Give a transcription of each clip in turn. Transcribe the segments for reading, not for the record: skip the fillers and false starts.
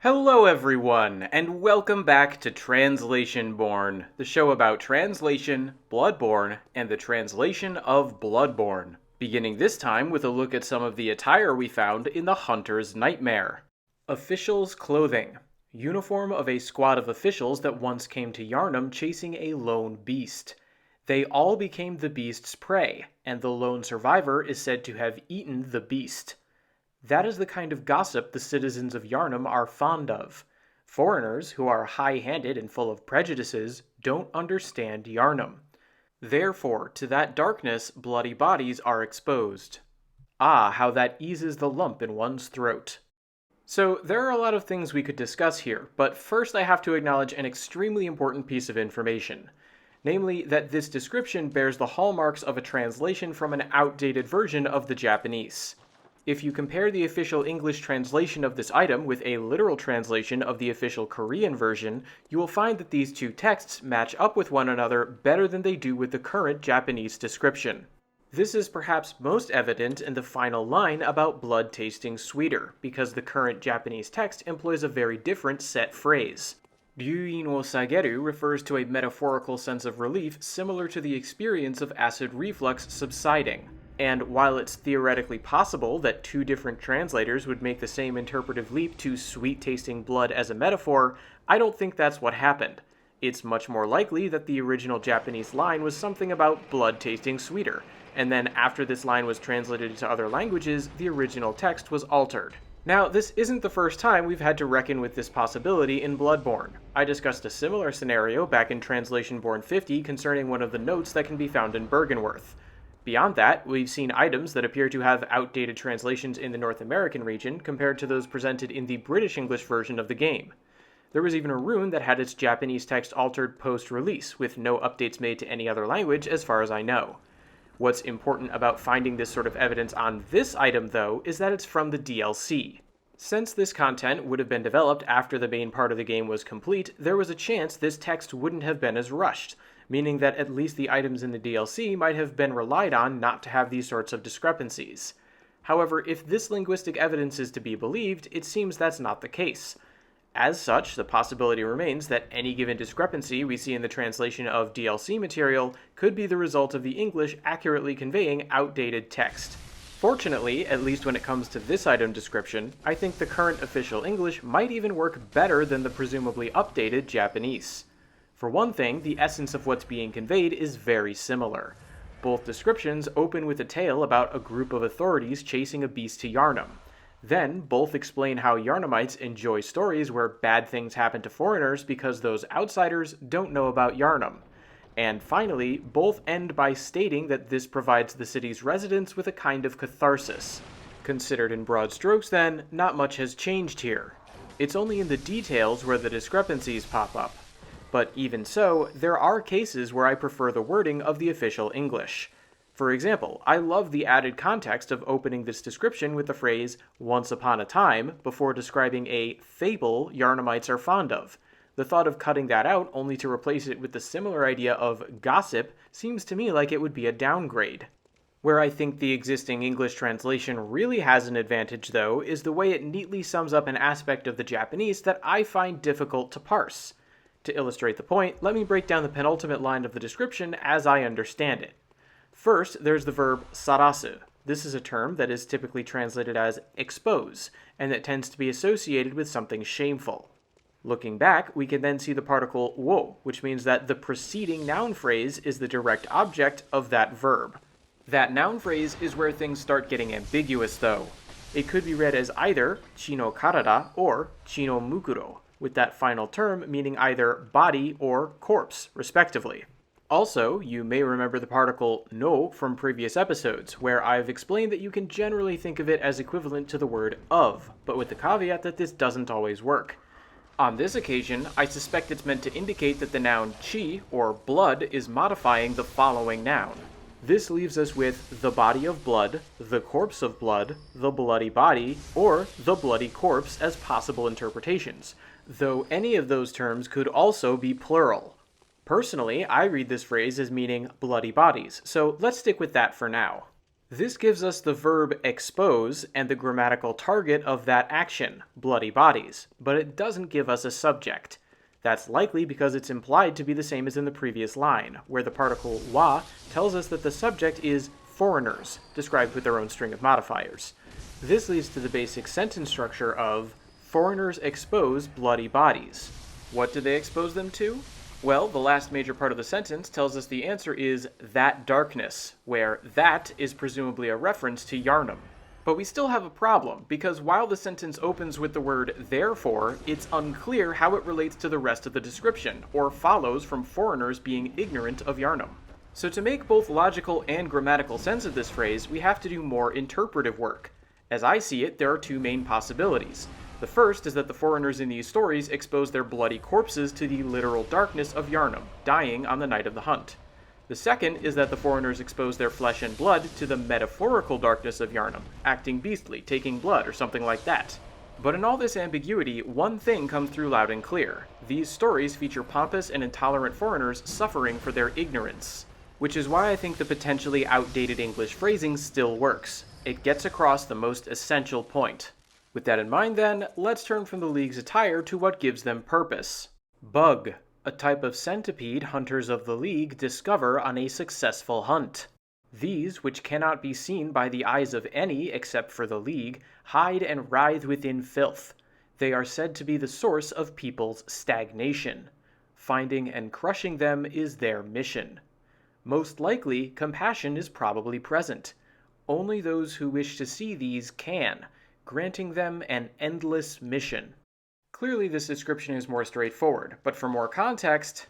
Hello everyone, and welcome back to Translationborne, the show about translation, Bloodborne, and the translation of Bloodborne. Beginning this time with a look at some of the attire we found in the Hunter's Nightmare. Officials' clothing. Uniform of a squad of officials that once came to Yharnam chasing a lone beast. They all became the beast's prey, and the lone survivor is said to have eaten the beast. That is the kind of gossip the citizens of Yharnam are fond of. Foreigners, who are high-handed and full of prejudices, don't understand Yharnam. Therefore, to that darkness, bloody bodies are exposed. Ah, how that eases the lump in one's throat. So, there are a lot of things we could discuss here, but first I have to acknowledge an extremely important piece of information. Namely, that this description bears the hallmarks of a translation from an outdated version of the Japanese. If you compare the official English translation of this item with a literal translation of the official Korean version, you will find that these two texts match up with one another better than they do with the current Japanese description. This is perhaps most evident in the final line about blood tasting sweeter, because the current Japanese text employs a very different set phrase. Ryuin wo sageru refers to a metaphorical sense of relief similar to the experience of acid reflux subsiding. And while it's theoretically possible that two different translators would make the same interpretive leap to sweet-tasting blood as a metaphor, I don't think that's what happened. It's much more likely that the original Japanese line was something about blood tasting sweeter, and then after this line was translated into other languages, the original text was altered. Now, this isn't the first time we've had to reckon with this possibility in Bloodborne. I discussed a similar scenario back in Translationborne 50 concerning one of the notes that can be found in Bergenworth. Beyond that, we've seen items that appear to have outdated translations in the North American region compared to those presented in the British English version of the game. There was even a rune that had its Japanese text altered post-release, with no updates made to any other language as far as I know. What's important about finding this sort of evidence on this item, though, is that it's from the DLC. Since this content would have been developed after the main part of the game was complete, there was a chance this text wouldn't have been as rushed, meaning that at least the items in the DLC might have been relied on not to have these sorts of discrepancies. However, if this linguistic evidence is to be believed, it seems that's not the case. As such, the possibility remains that any given discrepancy we see in the translation of DLC material could be the result of the English accurately conveying outdated text. Fortunately, at least when it comes to this item description, I think the current official English might even work better than the presumably updated Japanese. For one thing, the essence of what's being conveyed is very similar. Both descriptions open with a tale about a group of authorities chasing a beast to Yharnam. Then, both explain how Yharnamites enjoy stories where bad things happen to foreigners because those outsiders don't know about Yharnam. And finally, both end by stating that this provides the city's residents with a kind of catharsis. Considered in broad strokes, then, not much has changed here. It's only in the details where the discrepancies pop up. But even so, there are cases where I prefer the wording of the official English. For example, I love the added context of opening this description with the phrase, "once upon a time," before describing a fable Yharnamites are fond of. The thought of cutting that out only to replace it with the similar idea of gossip seems to me like it would be a downgrade. Where I think the existing English translation really has an advantage, though, is the way it neatly sums up an aspect of the Japanese that I find difficult to parse. To illustrate the point, let me break down the penultimate line of the description as I understand it. First, there's the verb sarasu. This is a term that is typically translated as expose, and that tends to be associated with something shameful. Looking back, we can then see the particle wo, which means that the preceding noun phrase is the direct object of that verb. That noun phrase is where things start getting ambiguous, though. It could be read as either chi no karada or chi no mukuro, with that final term meaning either body or corpse, respectively. Also, you may remember the particle no from previous episodes, where I've explained that you can generally think of it as equivalent to the word of, but with the caveat that this doesn't always work. On this occasion, I suspect it's meant to indicate that the noun chi, or blood, is modifying the following noun. This leaves us with the body of blood, the corpse of blood, the bloody body, or the bloody corpse as possible interpretations, though any of those terms could also be plural. Personally, I read this phrase as meaning bloody bodies, so let's stick with that for now. This gives us the verb expose and the grammatical target of that action, bloody bodies, but it doesn't give us a subject. That's likely because it's implied to be the same as in the previous line, where the particle wa tells us that the subject is foreigners, described with their own string of modifiers. This leads to the basic sentence structure of foreigners expose bloody bodies. What do they expose them to? Well, the last major part of the sentence tells us the answer is that darkness, where that is presumably a reference to Yharnam. But we still have a problem, because while the sentence opens with the word therefore, it's unclear how it relates to the rest of the description, or follows from foreigners being ignorant of Yharnam. So to make both logical and grammatical sense of this phrase, we have to do more interpretive work. As I see it, there are two main possibilities. The first is that the foreigners in these stories expose their bloody corpses to the literal darkness of Yharnam, dying on the night of the hunt. The second is that the foreigners expose their flesh and blood to the metaphorical darkness of Yharnam, acting beastly, taking blood, or something like that. But in all this ambiguity, one thing comes through loud and clear. These stories feature pompous and intolerant foreigners suffering for their ignorance. Which is why I think the potentially outdated English phrasing still works. It gets across the most essential point. With that in mind then, let's turn from the League's attire to what gives them purpose. Bug, a type of centipede hunters of the League discover on a successful hunt. These, which cannot be seen by the eyes of any except for the League, hide and writhe within filth. They are said to be the source of people's stagnation. Finding and crushing them is their mission. Most likely, compassion is probably present. Only those who wish to see these can, granting them an endless mission. Clearly this description is more straightforward, but for more context,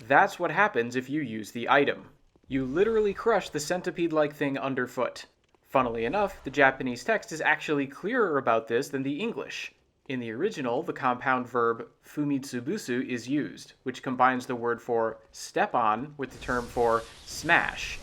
that's what happens if you use the item. You literally crush the centipede-like thing underfoot. Funnily enough, the Japanese text is actually clearer about this than the English. In the original, the compound verb fumitsubusu is used, which combines the word for step on with the term for smash.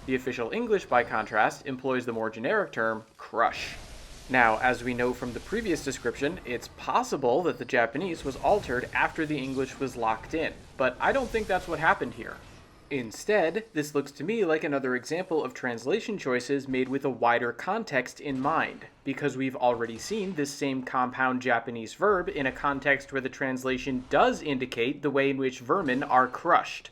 The official English, by contrast, employs the more generic term crush. Now, as we know from the previous description, it's possible that the Japanese was altered after the English was locked in, but I don't think that's what happened here. Instead, this looks to me like another example of translation choices made with a wider context in mind, because we've already seen this same compound Japanese verb in a context where the translation does indicate the way in which vermin are crushed.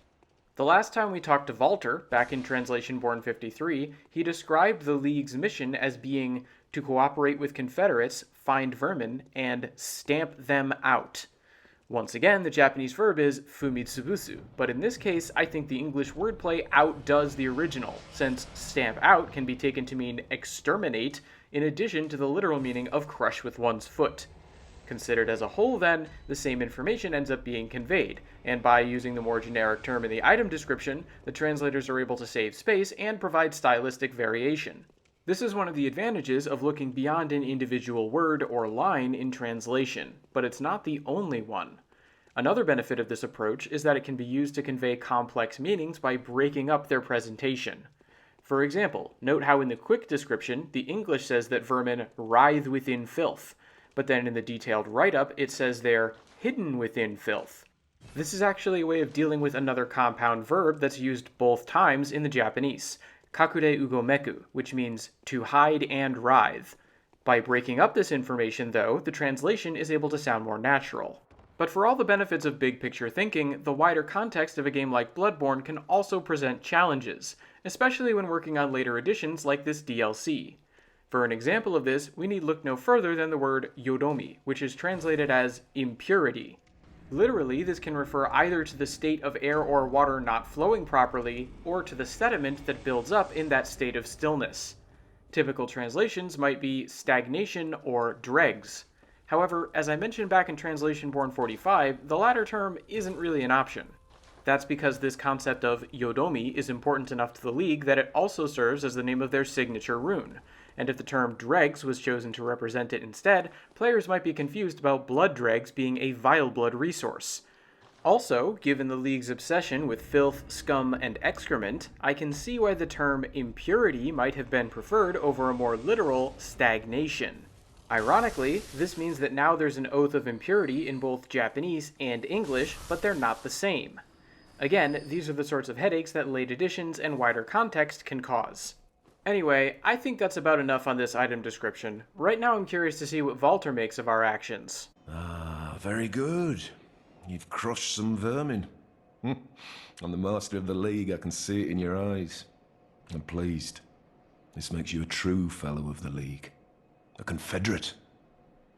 The last time we talked to Valtr, back in Translationborne 53, he described the League's mission as being to cooperate with confederates, find vermin, and stamp them out. Once again, the Japanese verb is fumitsubusu, but in this case, I think the English wordplay outdoes the original, since stamp out can be taken to mean exterminate, in addition to the literal meaning of crush with one's foot. Considered as a whole, then, the same information ends up being conveyed, and by using the more generic term in the item description, the translators are able to save space and provide stylistic variation. This is one of the advantages of looking beyond an individual word or line in translation, but it's not the only one. Another benefit of this approach is that it can be used to convey complex meanings by breaking up their presentation. For example, note how in the quick description, the English says that vermin writhe within filth, but then in the detailed write-up it says they're hidden within filth. This is actually a way of dealing with another compound verb that's used both times in the Japanese, kakure ugomeku, which means to hide and writhe. By breaking up this information, though, the translation is able to sound more natural. But for all the benefits of big-picture thinking, the wider context of a game like Bloodborne can also present challenges, especially when working on later editions like this DLC. For an example of this, we need look no further than the word yodomi, which is translated as impurity. Literally, this can refer either to the state of air or water not flowing properly, or to the sediment that builds up in that state of stillness. Typical translations might be stagnation or dregs. However, as I mentioned back in Translationborne 45, the latter term isn't really an option. That's because this concept of yodomi is important enough to the League that it also serves as the name of their signature rune, and if the term dregs was chosen to represent it instead, players might be confused about blood dregs being a vile blood resource. Also, given the League's obsession with filth, scum, and excrement, I can see why the term impurity might have been preferred over a more literal stagnation. Ironically, this means that now there's an oath of impurity in both Japanese and English, but they're not the same. Again, these are the sorts of headaches that late editions and wider context can cause. Anyway, I think that's about enough on this item description. Right now I'm curious to see what Valtr makes of our actions. Ah, very good. You've crushed some vermin. I'm the master of the League, I can see it in your eyes. I'm pleased. This makes you a true fellow of the League. A confederate.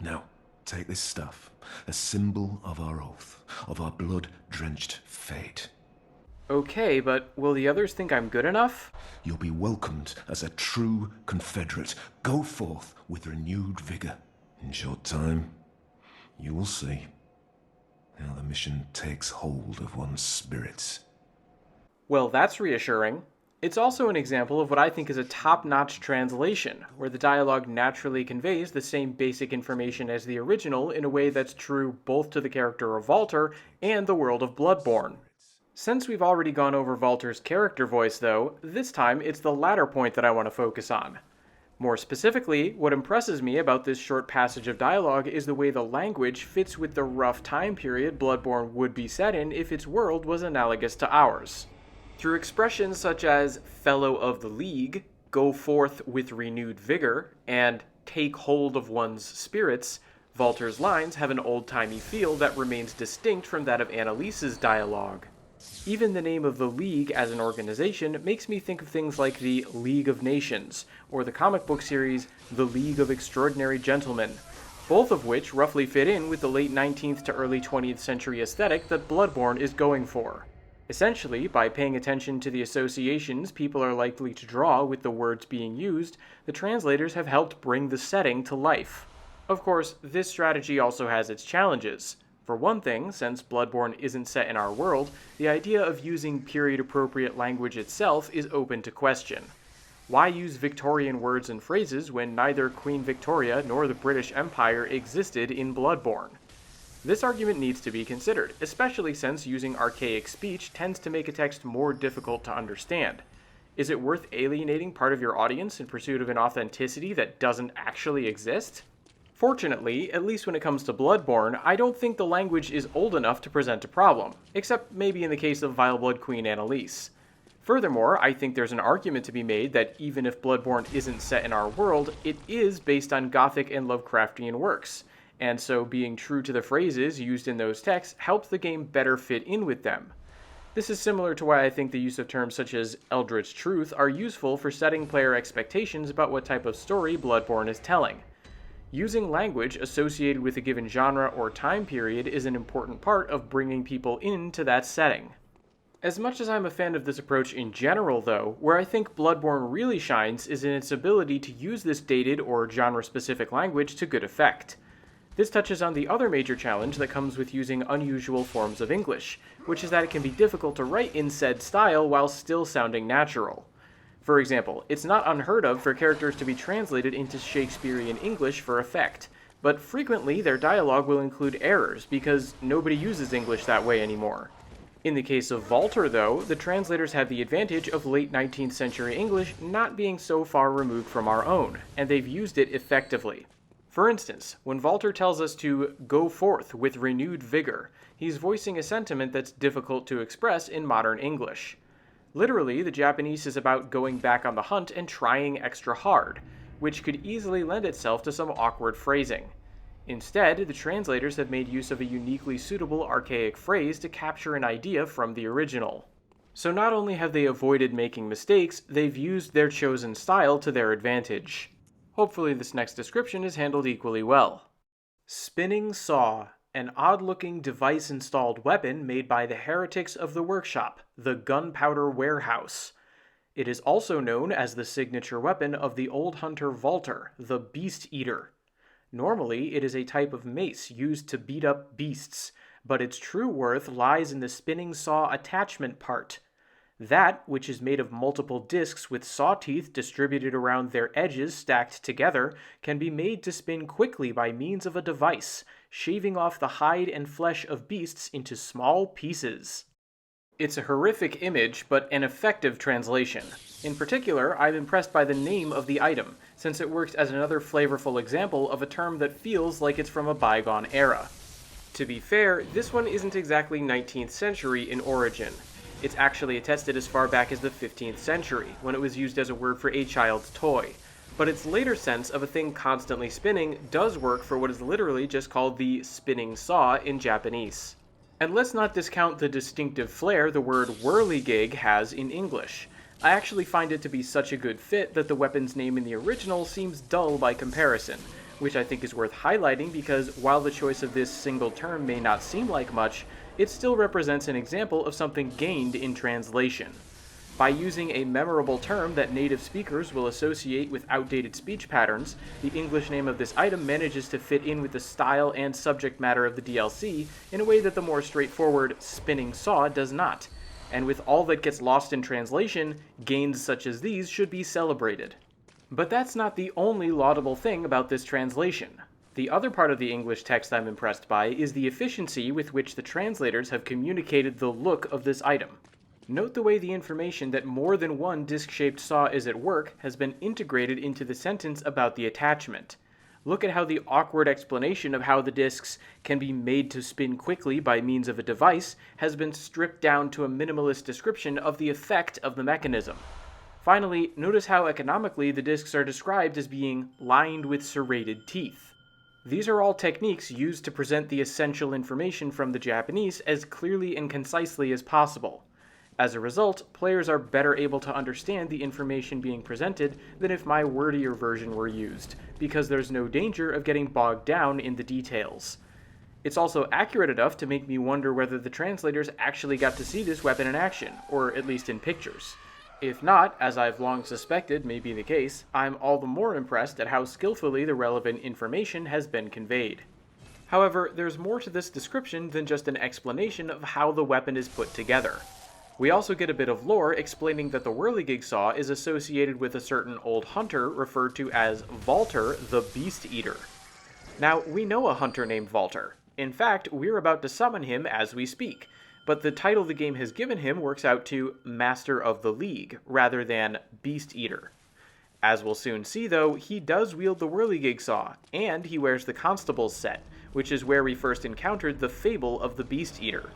Now, take this stuff. A symbol of our oath, of our blood-drenched fate. Okay, but will the others think I'm good enough? You'll be welcomed as a true confederate. Go forth with renewed vigor. In short time, you will see how the mission takes hold of one's spirits. Well, that's reassuring. It's also an example of what I think is a top-notch translation, where the dialogue naturally conveys the same basic information as the original in a way that's true both to the character of Valtr and the world of Bloodborne. Since we've already gone over Valtr's character voice, though, this time it's the latter point that I want to focus on. More specifically, what impresses me about this short passage of dialogue is the way the language fits with the rough time period Bloodborne would be set in if its world was analogous to ours. Through expressions such as fellow of the League, go forth with renewed vigor, and take hold of one's spirits, Valtr's lines have an old-timey feel that remains distinct from that of Annalise's dialogue. Even the name of the League as an organization makes me think of things like the League of Nations, or the comic book series The League of Extraordinary Gentlemen, both of which roughly fit in with the late 19th to early 20th century aesthetic that Bloodborne is going for. Essentially, by paying attention to the associations people are likely to draw with the words being used, the translators have helped bring the setting to life. Of course, this strategy also has its challenges. For one thing, since Bloodborne isn't set in our world, the idea of using period-appropriate language itself is open to question. Why use Victorian words and phrases when neither Queen Victoria nor the British Empire existed in Bloodborne? This argument needs to be considered, especially since using archaic speech tends to make a text more difficult to understand. Is it worth alienating part of your audience in pursuit of an authenticity that doesn't actually exist? Fortunately, at least when it comes to Bloodborne, I don't think the language is old enough to present a problem, except maybe in the case of Vileblood Queen Annalise. Furthermore, I think there's an argument to be made that even if Bloodborne isn't set in our world, it is based on Gothic and Lovecraftian works, and so being true to the phrases used in those texts helps the game better fit in with them. This is similar to why I think the use of terms such as Eldritch Truth are useful for setting player expectations about what type of story Bloodborne is telling. Using language associated with a given genre or time period is an important part of bringing people into that setting. As much as I'm a fan of this approach in general, though, where I think Bloodborne really shines is in its ability to use this dated or genre-specific language to good effect. This touches on the other major challenge that comes with using unusual forms of English, which is that it can be difficult to write in said style while still sounding natural. For example, it's not unheard of for characters to be translated into Shakespearean English for effect, but frequently their dialogue will include errors because nobody uses English that way anymore. In the case of Valtr, though, the translators have the advantage of late 19th century English not being so far removed from our own, and they've used it effectively. For instance, when Valtr tells us to go forth with renewed vigor, he's voicing a sentiment that's difficult to express in modern English. Literally, the Japanese is about going back on the hunt and trying extra hard, which could easily lend itself to some awkward phrasing. Instead, the translators have made use of a uniquely suitable archaic phrase to capture an idea from the original. So not only have they avoided making mistakes, they've used their chosen style to their advantage. Hopefully this next description is handled equally well. Spinning Saw, an odd-looking device-installed weapon made by the heretics of the workshop, the Gunpowder Warehouse. It is also known as the signature weapon of the old hunter Valtr, the Beast Eater. Normally, it is a type of mace used to beat up beasts, but its true worth lies in the spinning saw attachment part. That, which is made of multiple discs with saw teeth distributed around their edges stacked together, can be made to spin quickly by means of a device, shaving off the hide and flesh of beasts into small pieces. It's a horrific image, but an effective translation. In particular, I'm impressed by the name of the item, since it works as another flavorful example of a term that feels like it's from a bygone era. To be fair, this one isn't exactly 19th century in origin. It's actually attested as far back as the 15th century, when it was used as a word for a child's toy. But its later sense of a thing constantly spinning does work for what is literally just called the spinning saw in Japanese. And let's not discount the distinctive flair the word whirligig has in English. I actually find it to be such a good fit that the weapon's name in the original seems dull by comparison, which I think is worth highlighting because while the choice of this single term may not seem like much, it still represents an example of something gained in translation. By using a memorable term that native speakers will associate with outdated speech patterns, the English name of this item manages to fit in with the style and subject matter of the DLC in a way that the more straightforward spinning saw does not. And with all that gets lost in translation, gains such as these should be celebrated. But that's not the only laudable thing about this translation. The other part of the English text I'm impressed by is the efficiency with which the translators have communicated the look of this item. Note the way the information that more than one disc-shaped saw is at work has been integrated into the sentence about the attachment. Look at how the awkward explanation of how the discs can be made to spin quickly by means of a device has been stripped down to a minimalist description of the effect of the mechanism. Finally, notice how economically the discs are described as being lined with serrated teeth. These are all techniques used to present the essential information from the Japanese as clearly and concisely as possible. As a result, players are better able to understand the information being presented than if my wordier version were used, because there's no danger of getting bogged down in the details. It's also accurate enough to make me wonder whether the translators actually got to see this weapon in action, or at least in pictures. If not, as I've long suspected may be the case, I'm all the more impressed at how skillfully the relevant information has been conveyed. However, there's more to this description than just an explanation of how the weapon is put together. We also get a bit of lore explaining that the Whirligig Saw is associated with a certain old hunter referred to as Valtr the Beast Eater. Now, we know a hunter named Valtr. In fact, we're about to summon him as we speak, but the title the game has given him works out to Master of the League, rather than Beast Eater. As we'll soon see though, he does wield the Whirligig Saw, and he wears the Constable's set, which is where we first encountered the Fable of the Beast Eater.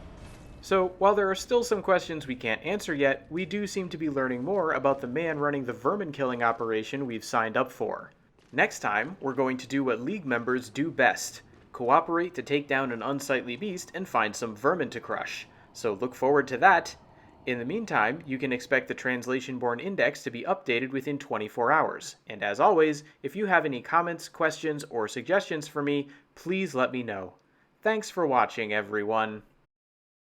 So, while there are still some questions we can't answer yet, we do seem to be learning more about the man running the vermin killing operation we've signed up for. Next time, we're going to do what League members do best: cooperate to take down an unsightly beast and find some vermin to crush. So look forward to that. In the meantime, you can expect the Translationborne index to be updated within 24 hours. And as always, if you have any comments, questions, or suggestions for me, please let me know. Thanks for watching, everyone.